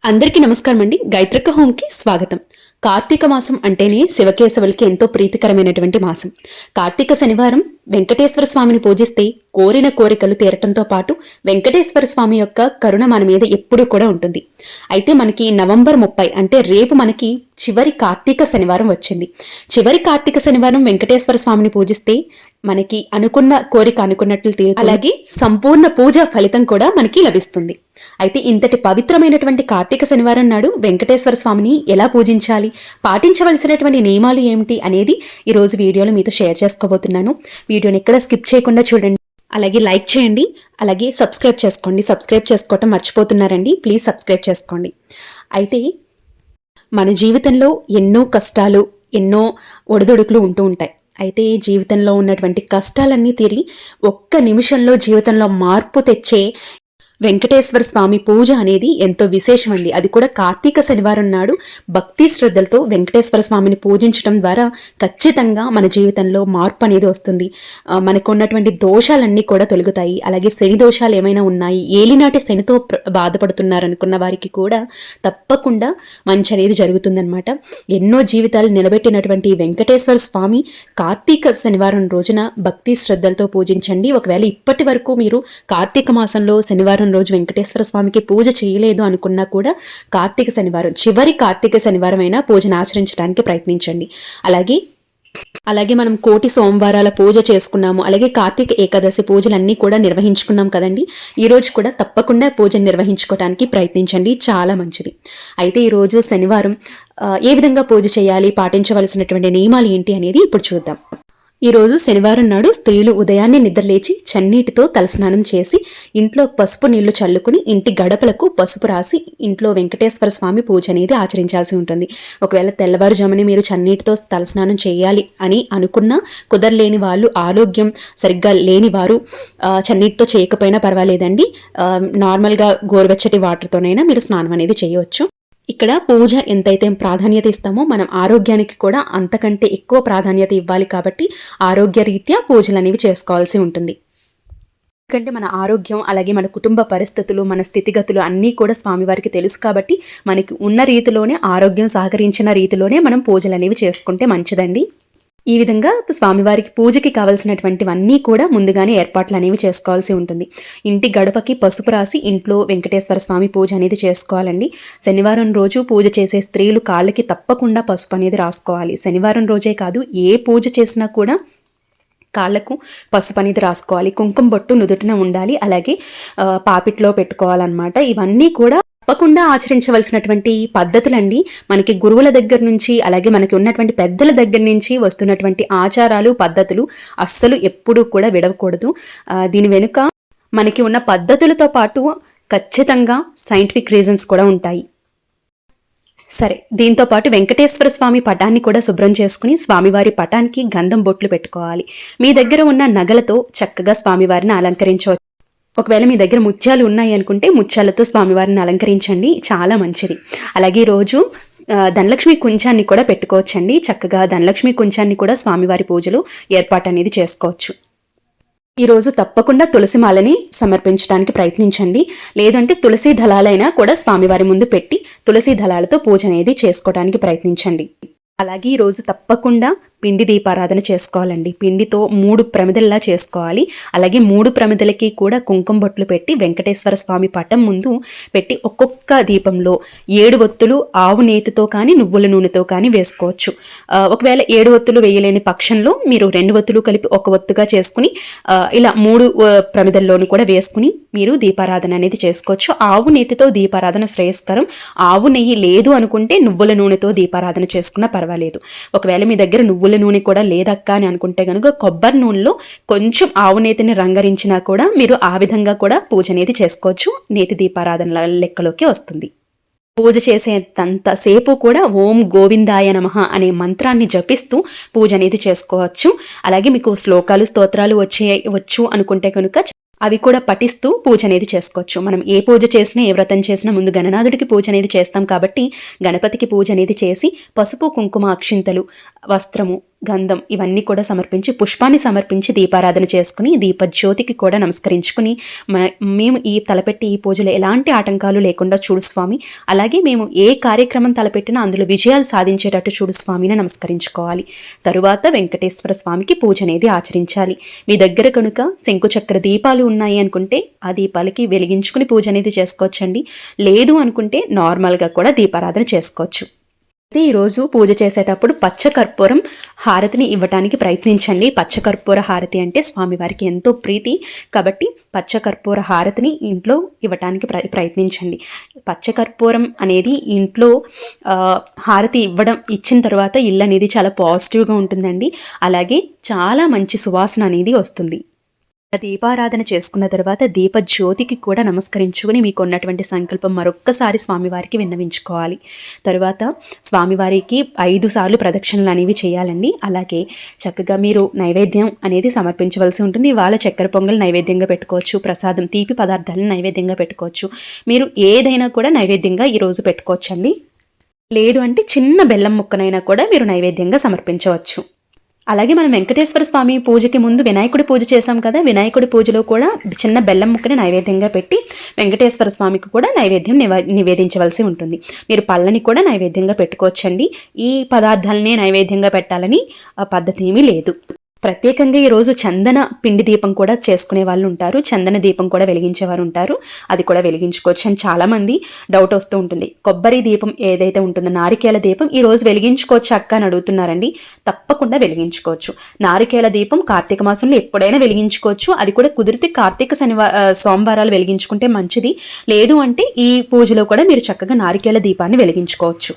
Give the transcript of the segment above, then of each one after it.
అందరికీ నమస్కారం అండి. గాయత్రిక హోమ్కి స్వాగతం. కార్తీక మాసం అంటేనే శివకేశవులకి ఎంతో ప్రీతికరమైనటువంటి మాసం. కార్తీక శనివారం వెంకటేశ్వర స్వామిని పూజిస్తే కోరిన కోరికలు తీరటంతో పాటు వెంకటేశ్వర స్వామి యొక్క కరుణ మన మీద ఎప్పుడూ కూడా ఉంటుంది. అయితే మనకి నవంబర్ 30 అంటే రేపు మనకి చివరి కార్తీక శనివారం వచ్చింది. చివరి కార్తీక శనివారం వెంకటేశ్వర స్వామిని పూజిస్తే మనకి అనుకున్న కోరిక అనుకున్నట్లు తీరుతుంది. అలాగే సంపూర్ణ పూజ ఫలితం కూడా మనకి లభిస్తుంది. అయితే ఇంతటి పవిత్రమైనటువంటి కార్తీక శనివారం నాడు వెంకటేశ్వర స్వామిని ఎలా పూజించాలి, పాటించవలసినటువంటి నియమాలు ఏమిటి అనేది ఈ రోజు వీడియోలో మీతో షేర్ చేసుకోబోతున్నాను. వీడియోని ఎక్కడ స్కిప్ చేయకుండా చూడండి. అలాగే లైక్ చేయండి, అలాగే సబ్స్క్రైబ్ చేసుకోండి. సబ్స్క్రైబ్ చేసుకోవటం మర్చిపోతున్నారండి, ప్లీజ్ సబ్స్క్రైబ్ చేసుకోండి. అయితే మన జీవితంలో ఎన్నో కష్టాలు, ఎన్నో ఒడిదుడుకులు ఉంటూ ఉంటాయి. అయితే జీవితంలో ఉన్నటువంటి కష్టాలన్నీ తీరి ఒక్క నిమిషంలో జీవితంలో మార్పు తెచ్చే వెంకటేశ్వర స్వామి పూజ అనేది ఎంతో విశేషమండి. అది కూడా కార్తీక శనివారం నాడు భక్తి శ్రద్ధలతో వెంకటేశ్వర స్వామిని పూజించడం ద్వారా ఖచ్చితంగా మన జీవితంలో మార్పు అనేది వస్తుంది. మనకు ఉన్నటువంటి దోషాలన్నీ కూడా తొలగుతాయి. అలాగే శని దోషాలు ఏమైనా ఉన్నాయి, ఏలినాటి శనితో బాధపడుతున్నారనుకున్న వారికి కూడా తప్పకుండా మంచి అనేది జరుగుతుందన్నమాట. ఎన్నో జీవితాలు నిలబెట్టినటువంటి వెంకటేశ్వర స్వామి కార్తీక శనివారం రోజున భక్తి శ్రద్ధలతో పూజించండి. ఒకవేళ ఇప్పటి వరకు మీరు కార్తీక మాసంలో శనివారం రోజు వెంకటేశ్వర స్వామికి పూజ చేయలేదు అనుకున్నా కూడా కార్తీక శనివారం, చివరి కార్తీక శనివారం అయినా పూజను ఆచరించడానికి ప్రయత్నించండి. అలాగే మనం కోటి సోమవారాల పూజ చేసుకున్నాము. అలాగే కార్తీక ఏకాదశి పూజలన్నీ కూడా నిర్వహించుకున్నాం కదండి. ఈ రోజు కూడా తప్పకుండా పూజను నిర్వహించుకోవడానికి ప్రయత్నించండి, చాలా మంచిది. అయితే ఈరోజు శనివారం ఏ విధంగా పూజ చేయాలి, పాటించవలసినటువంటి నియమాలు ఏంటి అనేది ఇప్పుడు చూద్దాం. ఈరోజు శనివారం నాడు స్త్రీలు ఉదయాన్నే నిద్రలేచి చన్నీటితో తలస్నానం చేసి ఇంట్లో పసుపు నీళ్లు చల్లుకుని ఇంటి గడపలకు పసుపు రాసి ఇంట్లో వెంకటేశ్వర స్వామి పూజ అనేది ఆచరించాల్సి ఉంటుంది. ఒకవేళ తెల్లవారుజామునే మీరు చన్నీటితో తలస్నానం చేయాలి అని అనుకున్నా, కుదరలేని వాళ్ళు, ఆరోగ్యం సరిగ్గా లేని వారు చన్నీటితో చేయకపోయినా పర్వాలేదండి. నార్మల్గా గోరువెచ్చటి వాటర్తోనైనా మీరు స్నానం అనేది చేయవచ్చు. ఇక్కడ పూజ ఎంతైతే ప్రాధాన్యత ఇస్తామో మనం ఆరోగ్యానికి కూడా అంతకంటే ఎక్కువ ప్రాధాన్యత ఇవ్వాలి. కాబట్టి ఆరోగ్య రీత్యా పూజలు అనేవి చేసుకోవాల్సి ఉంటుంది. ఎందుకంటే మన ఆరోగ్యం, అలాగే మన కుటుంబ పరిస్థితులు, మన స్థితిగతులు అన్నీ కూడా స్వామివారికి తెలుసు. కాబట్టి మనకి ఉన్న రీతిలోనే, ఆరోగ్యం సహకరించిన రీతిలోనే మనం పూజలు అనేవి చేసుకుంటే మంచిదండి. ఈ విధంగా స్వామివారికి పూజకి కావలసినటువంటివన్నీ కూడా ముందుగానే ఏర్పాట్లు అనేవి చేసుకోవాల్సి ఉంటుంది. ఇంటి గడపకి పసుపు రాసి ఇంట్లో వెంకటేశ్వర స్వామి పూజ అనేది చేసుకోవాలండి. శనివారం రోజు పూజ చేసే స్త్రీలు కాళ్ళకి తప్పకుండా పసుపు అనేది రాసుకోవాలి. శనివారం రోజే కాదు, ఏ పూజ చేసినా కూడా కాళ్లకు పసుపు అనేది రాసుకోవాలి. కుంకుమ బొట్టు నుదుటిన ఉండాలి. అలాగే పాపిట్లో పెట్టుకోవాలన్నమాట. ఇవన్నీ కూడా తప్పకుండా ఆచరించవలసినటువంటి పద్ధతులండి. మనకి గురువుల దగ్గర నుంచి, అలాగే మనకి ఉన్నటువంటి పెద్దల దగ్గర నుంచి వస్తున్నటువంటి ఆచారాలు, పద్ధతులు అస్సలు ఎప్పుడూ కూడా విడవకూడదు. దీని వెనుక మనకి ఉన్న పద్ధతులతో పాటు ఖచ్చితంగా సైంటిఫిక్ రీజన్స్ కూడా ఉంటాయి. సరే, దీంతో పాటు వెంకటేశ్వర స్వామి పటాన్ని కూడా శుభ్రం చేసుకుని స్వామివారి పటానికి గంధం బొట్లు పెట్టుకోవాలి. మీ దగ్గర ఉన్న నగలతో చక్కగా స్వామివారిని అలంకరించవచ్చు. ఒకవేళ మీ దగ్గర ముత్యాలు ఉన్నాయి అనుకుంటే ముత్యాలతో స్వామివారిని అలంకరించండి, చాలా మంచిది. అలాగే రోజు ధనలక్ష్మి కుంచాన్ని కూడా పెట్టుకోవచ్చండి. చక్కగా ధనలక్ష్మి కుంచాన్ని కూడా స్వామివారి పూజలు ఏర్పాటు అనేది చేసుకోవచ్చు. ఈరోజు తప్పకుండా తులసి మాలని సమర్పించడానికి ప్రయత్నించండి. లేదంటే తులసి దళాలైనా కూడా స్వామివారి ముందు పెట్టి తులసి దళాలతో పూజ అనేది చేసుకోవడానికి ప్రయత్నించండి. అలాగే ఈరోజు తప్పకుండా పిండి దీపారాధన చేసుకోవాలండి. పిండితో 3 ప్రమిదల్లా చేసుకోవాలి. అలాగే 3 ప్రమిదలకి కూడా కుంకుమ బొట్లు పెట్టి వెంకటేశ్వర స్వామి పటం ముందు పెట్టి ఒక్కొక్క దీపంలో 7 ఒత్తులు ఆవు నేతితో కానీ నువ్వుల నూనెతో కానీ వేసుకోవచ్చు. ఒకవేళ 7 ఒత్తులు వేయలేని పక్షంలో మీరు 2 ఒత్తులు కలిపి 1 ఒత్తుగా చేసుకుని ఇలా 3 ప్రమిదల్లోనూ కూడా వేసుకుని మీరు దీపారాధన అనేది చేసుకోవచ్చు. ఆవు నేతితో దీపారాధన శ్రేయస్కరం. ఆవు నెయ్యి లేదు అనుకుంటే నువ్వుల నూనెతో దీపారాధన చేసుకున్నా పర్వాలేదు. ఒకవేళ మీ దగ్గర నువ్వుల నూనె కూడా లేదక్క అని అనుకుంటే కనుక కొబ్బరి నూనెలో కొంచెం ఆవు నేతిని రంగరించినా కూడా మీరు ఆ విధంగా కూడా పూజ అనేది చేసుకోవచ్చు. నేతి దీపారాధన లెక్కలోకి వస్తుంది. పూజ చేసేంతసేపు కూడా ఓం గోవిందాయ నమః అనే మంత్రాన్ని జపిస్తూ పూజ అనేది చేసుకోవచ్చు. అలాగే మీకు శ్లోకాలు, స్తోత్రాలు వచ్చు అనుకుంటే కనుక అవి కూడా పఠిస్తూ పూజ అనేది చేసుకోవచ్చు. మనం ఏ పూజ చేసినా, ఏ వ్రతం చేసినా ముందు గణనాథుడికి పూజ అనేది చేస్తాం. కాబట్టి గణపతికి పూజ అనేది చేసి పసుపు, కుంకుమ, అక్షింతలు, వస్త్రము గంధం ఇవన్నీ కూడా సమర్పించి పుష్పాన్ని సమర్పించి దీపారాధన చేసుకుని దీపజ్యోతికి కూడా నమస్కరించుకుని మేము ఈ తలపెట్టి ఈ పూజలో ఎలాంటి ఆటంకాలు లేకుండా చూడు స్వామి, అలాగే మేము ఏ కార్యక్రమం తలపెట్టినా అందులో విజయాలు సాధించేటట్టు చూడు స్వామిని నమస్కరించుకోవాలి. తరువాత వెంకటేశ్వర స్వామికి పూజ అనేది ఆచరించాలి. మీ దగ్గర కనుక శంకుచక్ర దీపాలు ఉన్నాయి అనుకుంటే ఆ దీపాలకి వెలిగించుకుని పూజ అనేది చేసుకోవచ్చండి. లేదు అనుకుంటే నార్మల్గా కూడా దీపారాధన చేసుకోవచ్చు. అయితే ఈరోజు పూజ చేసేటప్పుడు పచ్చకర్పూరం హారతిని ఇవ్వటానికి ప్రయత్నించండి. పచ్చకర్పూర హారతి అంటే స్వామివారికి ఎంతో ప్రీతి కాబట్టి పచ్చకర్పూర హారతిని ఇంట్లో ఇవ్వటానికి ప్రయత్నించండి. పచ్చకర్పూరం అనేది ఇంట్లో హారతి ఇచ్చిన తర్వాత ఇల్లు అనేది చాలా పాజిటివ్గా ఉంటుందండి. అలాగే చాలా మంచి సువాసన అనేది వస్తుంది. దీపారాధన చేసుకున్న తర్వాత దీపజ్యోతికి కూడా నమస్కరించుకుని మీకు ఉన్నటువంటి సంకల్పం మరొక్కసారి స్వామివారికి విన్నవించుకోవాలి. తర్వాత స్వామివారికి 5 సార్లు ప్రదక్షిణలు అనేవి చేయాలండి. అలాగే చక్కగా మీరు నైవేద్యం అనేది సమర్పించవలసి ఉంటుంది. ఇవాళ చక్కెర పొంగల్ నైవేద్యంగా పెట్టుకోవచ్చు, ప్రసాదం తీపి పదార్థాలను నైవేద్యంగా పెట్టుకోవచ్చు. మీరు ఏదైనా కూడా నైవేద్యంగా ఈరోజు పెట్టుకోవచ్చండి. లేదు అంటే చిన్న బెల్లం ముక్కనైనా కూడా మీరు నైవేద్యంగా సమర్పించవచ్చు. అలాగే మనం వెంకటేశ్వర స్వామి పూజకి ముందు వినాయకుడి పూజ చేశాం కదా, వినాయకుడి పూజలో కూడా చిన్న బెల్లం ముక్కని నైవేద్యంగా పెట్టి వెంకటేశ్వర స్వామికి కూడా నైవేద్యం నివేదించవలసి ఉంటుంది. మీరు పళ్ళని కూడా నైవేద్యంగా పెట్టుకోవచ్చండి. ఈ పదార్థాలనే నైవేద్యంగా పెట్టాలని పద్ధతి ఏమీ లేదు. ప్రత్యేకంగా ఈరోజు చందన పిండి దీపం కూడా చేసుకునే వాళ్ళు ఉంటారు, చందన దీపం కూడా వెలిగించేవారు ఉంటారు. అది కూడా వెలిగించుకోవచ్చు అని చాలామంది డౌట్ వస్తూ ఉంటుంది. కొబ్బరి దీపం ఏదైతే ఉంటుందో నారికేల దీపం ఈరోజు వెలిగించుకోవచ్చు అక్క అని అడుగుతున్నారండి. తప్పకుండా వెలిగించుకోవచ్చు. నారికేల దీపం కార్తీక మాసంలో ఎప్పుడైనా వెలిగించుకోవచ్చు. అది కూడా కుదిరితే కార్తీక సోమవారాలు వెలిగించుకుంటే మంచిది. లేదు అంటే ఈ పూజలో కూడా మీరు చక్కగా నారికేల దీపాన్ని వెలిగించుకోవచ్చు.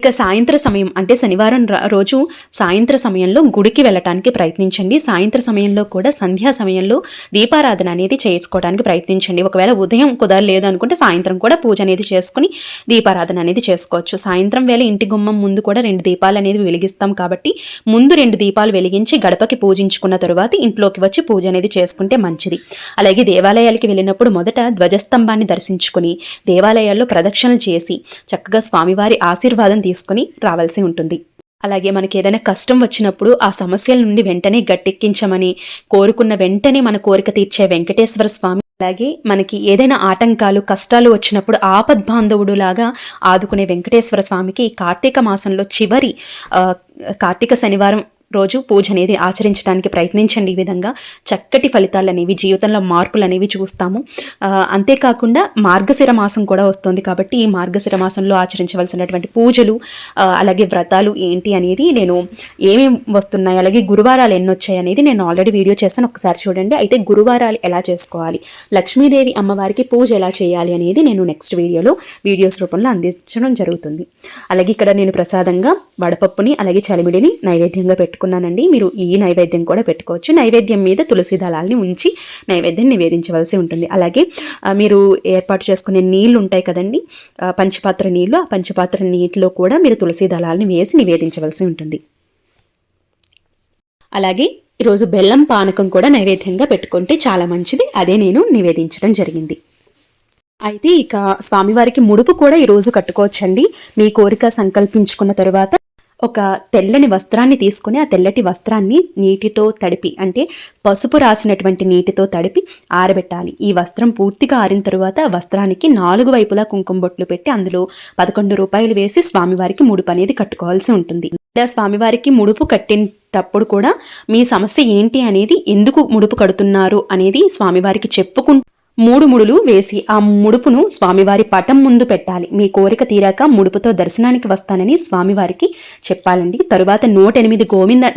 ఇక సాయంత్ర సమయం అంటే శనివారం రోజు సాయంత్ర సమయంలో గుడికి వెళ్ళటానికి ప్రయత్నించండి. సాయంత్ర సమయంలో కూడా సంధ్యా సమయంలో దీపారాధన అనేది చేసుకోవడానికి ప్రయత్నించండి. ఒకవేళ ఉదయం కుదరలేదు అనుకుంటే సాయంత్రం కూడా పూజ అనేది చేసుకుని దీపారాధన అనేది చేసుకోవచ్చు. సాయంత్రం వేళ ఇంటి గుమ్మం ముందు కూడా 2 దీపాలు అనేది వెలిగిస్తాం కాబట్టి ముందు 2 దీపాలు వెలిగించి గడపకి పూజించుకున్న తరువాత ఇంట్లోకి వచ్చి పూజ అనేది చేసుకుంటే మంచిది. అలాగే దేవాలయాలకి వెళ్ళినప్పుడు మొదట ధ్వజస్తంభాన్ని దర్శించుకుని దేవాలయాల్లో ప్రదక్షిణలు చేసి చక్కగా స్వామివారి ఆశీర్వాదం తీసుకుని రావాల్సి ఉంటుంది. అలాగే మనకి ఏదైనా కష్టం వచ్చినప్పుడు ఆ సమస్యల నుండి వెంటనే గట్టెక్కించమని కోరుకున్న వెంటనే మన కోరిక తీర్చే వెంకటేశ్వర స్వామి, అలాగే మనకి ఏదైనా ఆటంకాలు కష్టాలు వచ్చినప్పుడు ఆపద్బాంధవుడు లాగా ఆదుకునే వెంకటేశ్వర స్వామికి కార్తీక మాసంలో చివరి కార్తీక శనివారం రోజు పూజ అనేది ఆచరించడానికి ప్రయత్నించండి. ఈ విధంగా చక్కటి ఫలితాలు అనేవి జీవితంలో మార్పులు అనేవి చూస్తాము. అంతేకాకుండా మార్గశిర మాసం కూడా వస్తుంది కాబట్టి ఈ మార్గశిర మాసంలో ఆచరించవలసినటువంటి పూజలు అలాగే వ్రతాలు ఏంటి అనేది నేను ఏమేమి వస్తున్నాయి అలాగే గురువారాలు ఎన్ని వచ్చాయి అనేది నేను ఆల్రెడీ వీడియో చేస్తాను, ఒకసారి చూడండి. అయితే గురువారాలు ఎలా చేసుకోవాలి, లక్ష్మీదేవి అమ్మవారికి పూజ ఎలా చేయాలి అనేది నేను నెక్స్ట్ వీడియోస్ రూపంలో అందించడం జరుగుతుంది. అలాగే ఇక్కడ నేను ప్రసాదంగా వడపప్పుని అలాగే చలిమిడిని నైవేద్యంగా పెట్టుకున్నానండి. మీరు ఈ నైవేద్యం కూడా పెట్టుకోవచ్చు. నైవేద్యం మీద తులసి దళాలని ఉంచి నైవేద్యం నివేదించవలసి ఉంటుంది. అలాగే మీరు ఏర్పాటు చేసుకునే నీళ్లు ఉంటాయి కదండి, పంచపాత్ర నీళ్లు, ఆ పంచపాత్ర నీటిలో కూడా మీరు తులసి దళాలని వేసి నివేదించవలసి ఉంటుంది. అలాగే ఈరోజు బెల్లం పానకం కూడా నైవేద్యంగా పెట్టుకుంటే చాలా మంచిది. అదే నేను నివేదించడం జరిగింది. అయితే ఇక స్వామివారికి ముడుపు కూడా ఈరోజు కట్టుకోవచ్చండి. మీ కోరిక సంకల్పించుకున్న తరువాత ఒక తెల్లని వస్త్రాన్ని తీసుకుని ఆ తెల్లటి వస్త్రాన్ని నీటితో తడిపి అంటే పసుపు రాసినటువంటి నీటితో తడిపి ఆరబెట్టాలి. ఈ వస్త్రం పూర్తిగా ఆరిన తరువాత వస్త్రానికి 4 వైపులా కుంకుమ బొట్లు పెట్టి అందులో 11 రూపాయలు వేసి స్వామివారికి ముడుపు అనేది కట్టుకోవాల్సి ఉంటుంది. స్వామివారికి ముడుపు కట్టినప్పుడు కూడా మీ సమస్య ఏంటి అనేది, ఎందుకు ముడుపు కడుతున్నారు అనేది స్వామివారికి చెప్పుకుంటూ 3 ముడులు వేసి ఆ ముడుపును స్వామివారి పటం ముందు పెట్టాలి. మీ కోరిక తీరాక ముడుపుతో దర్శనానికి వస్తానని స్వామివారికి చెప్పాలండి. తరువాత 108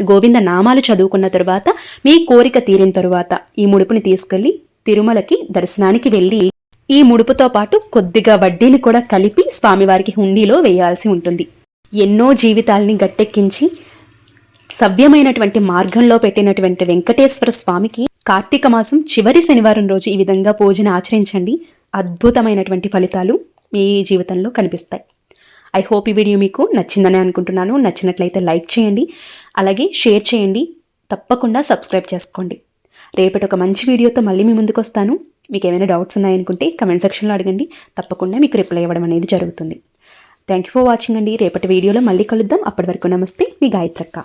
గోవింద నామాలు చదువుకున్న తరువాత మీ కోరిక తీరిన తరువాత ఈ ముడుపుని తీసుకెళ్లి తిరుమలకి దర్శనానికి వెళ్ళి ఈ ముడుపుతో పాటు కొద్దిగా వడ్డీని కూడా కలిపి స్వామివారికి హుండీలో వేయాల్సి ఉంటుంది. ఎన్నో జీవితాల్ని గట్టెక్కించి సవ్యమైనటువంటి మార్గంలో పెట్టినటువంటి వెంకటేశ్వర స్వామికి కార్తీక మాసం చివరి శనివారం రోజు ఈ విధంగా పూజను ఆచరించండి. అద్భుతమైనటువంటి ఫలితాలు మీ జీవితంలో కనిపిస్తాయి. ఐ హోప్ ఈ వీడియో మీకు నచ్చిందని అనుకుంటున్నాను. నచ్చినట్లయితే లైక్ చేయండి, అలాగే షేర్ చేయండి, తప్పకుండా సబ్స్క్రైబ్ చేసుకోండి. రేపటి ఒక మంచి వీడియోతో మళ్ళీ మీ ముందుకు వస్తాను. మీకు ఏమైనా డౌట్స్ ఉన్నాయనుకుంటే కమెంట్ సెక్షన్లో అడగండి, తప్పకుండా మీకు రిప్లై ఇవ్వడం అనేది జరుగుతుంది. థ్యాంక్ యూ ఫర్ వాచింగ్ అండి. రేపటి వీడియోలో మళ్ళీ కలుద్దాం. అప్పటి వరకు నమస్తే, మీ గాయత్రక్క.